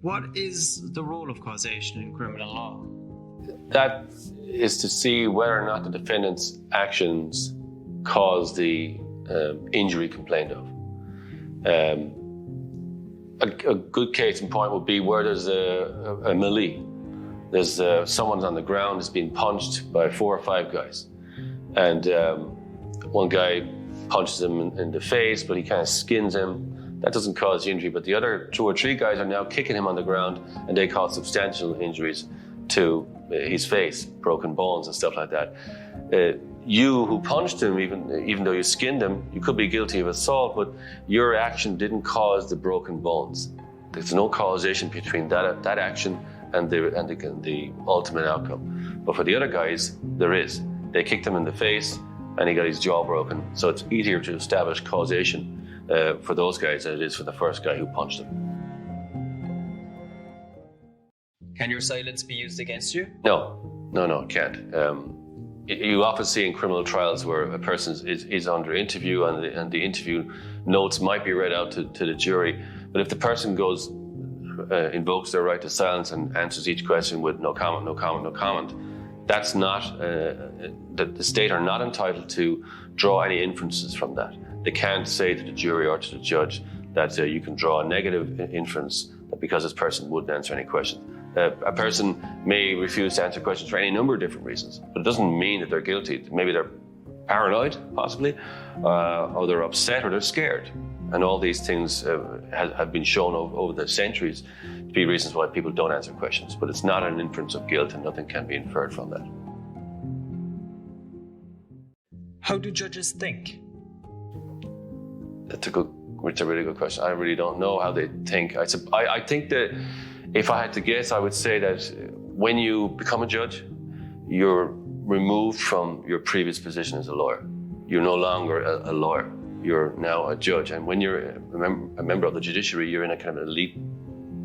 What is the role of causation in criminal law? That is to see whether or not the defendant's actions cause the injury complained of. A good case in point would be where there's a melee. There's someone's on the ground has been punched by 4 or 5 guys, and one guy punches him in the face, but he kind of skins him. That doesn't cause the injury, but the other 2 or 3 guys are now kicking him on the ground, and they cause substantial injuries to his face, broken bones and stuff like that. You who punched him, even though you skinned him, you could be guilty of assault, but your action didn't cause the broken bones. There's no causation between that action and the ultimate outcome. But for the other guys, there is. They kicked him in the face, and he got his jaw broken. So it's easier to establish causation for those guys than it is for the first guy who punched him. Can your silence be used against you? No, it can't. You often see in criminal trials where a person is under interview and the interview notes might be read out to the jury. But if the person invokes their right to silence and answers each question with no comment, no comment, no comment, that's not, the state are not entitled to draw any inferences from that. They can't say to the jury or to the judge that you can draw a negative inference because this person wouldn't answer any questions. A person may refuse to answer questions for any number of different reasons, but it doesn't mean that they're guilty. Maybe they're paranoid, possibly, or they're upset, or they're scared. And all these things have been shown over the centuries to be reasons why people don't answer questions. But it's not an inference of guilt, and nothing can be inferred from that. How do judges think? It's a really good question. I really don't know how they think. I think that if I had to guess, I would say that when you become a judge, you're removed from your previous position as a lawyer. You're no longer a lawyer. You're now a judge. And when you're a member of the judiciary, you're in a kind of elite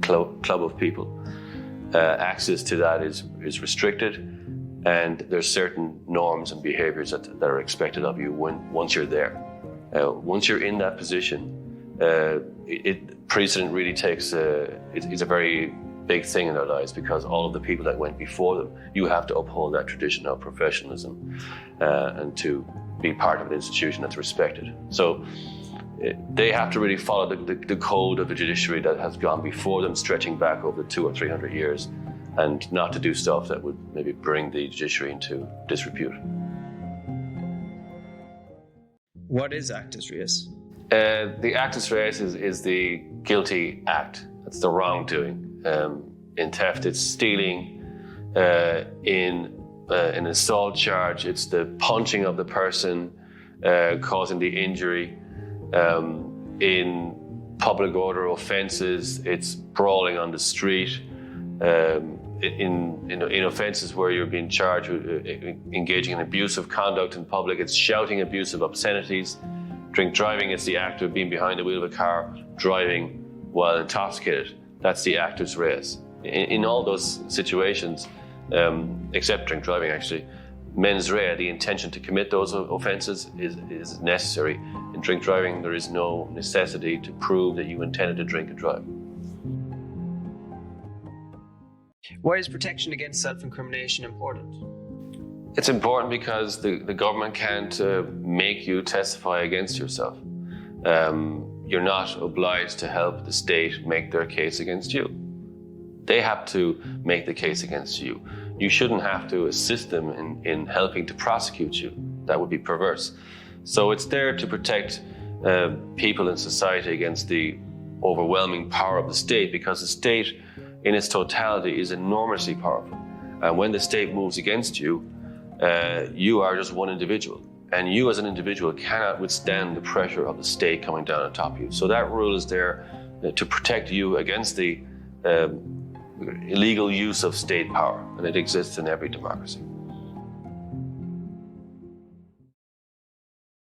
club of people. Access to that is restricted, and there's certain norms and behaviors that are expected of you once you're there. Once you're in that position, precedent really takes it's a very big thing in their lives, because all of the people that went before them, you have to uphold that tradition of professionalism and to be part of an institution that's respected. So they have to really follow the code of the judiciary that has gone before them, stretching back over 200 or 300 years, and not to do stuff that would maybe bring the judiciary into disrepute. What is actus reus? The actus reus is the guilty act. That's the wrongdoing. In theft, it's stealing. In an assault charge, it's the punching of the person, causing the injury. In public order offences, it's brawling on the street. In offences where you're being charged with engaging in abusive conduct in public, it's shouting abusive obscenities. Drink driving, it's the act of being behind the wheel of a car, driving while intoxicated. That's the actus reus. In all those situations, except drink driving actually, mens rea, the intention to commit those offences is necessary. In drink driving, there is no necessity to prove that you intended to drink and drive. Why is protection against self-incrimination important? It's important because the government can't make you testify against yourself. You're not obliged to help the state make their case against you. They have to make the case against you. You shouldn't have to assist them in helping to prosecute you. That would be perverse. So it's there to protect people in society against the overwhelming power of the state, because the state in its totality is enormously powerful. And when the state moves against you, you are just one individual. And you as an individual cannot withstand the pressure of the state coming down on top of you. So that rule is there to protect you against the illegal use of state power. And it exists in every democracy.